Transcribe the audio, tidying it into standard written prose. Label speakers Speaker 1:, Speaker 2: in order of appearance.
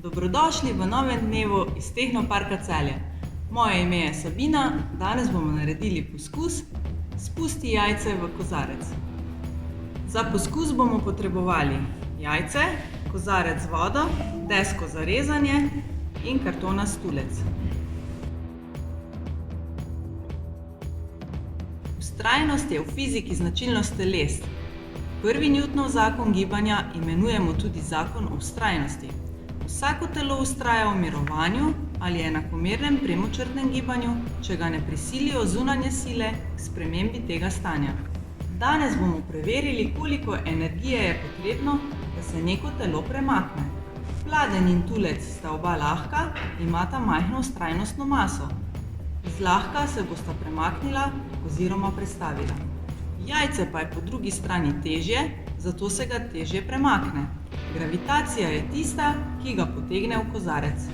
Speaker 1: Dobrodošli v novem dnevu iz Tehnoparka Celje. Moje ime je Sabina, danes bomo naredili poskus Spusti jajce v kozarec. Za poskus bomo potrebovali jajce, kozarec z vodo, desko za rezanje in kartonast tulec. Vztrajnost je v fiziki značilnost teles. Prvi Newtonov zakon gibanja imenujemo tudi zakon o vztrajnosti. Vsako telo vztraja v mirovanju ali enakomernem premočrtnem gibanju, če ga ne prisilijo zunanje sile k spremembi tega stanja. Danes bomo preverili, koliko energije je potrebno, da se neko telo premakne. Pladenj in tulec sta oba lahka, imata majhno vztrajnostno maso. Zlahka se bosta premaknila oziroma prestavila. Jajce pa je po drugi strani težje, zato se ga težje premakne. Gravitacija je tista, ki ga potegne v kozarec.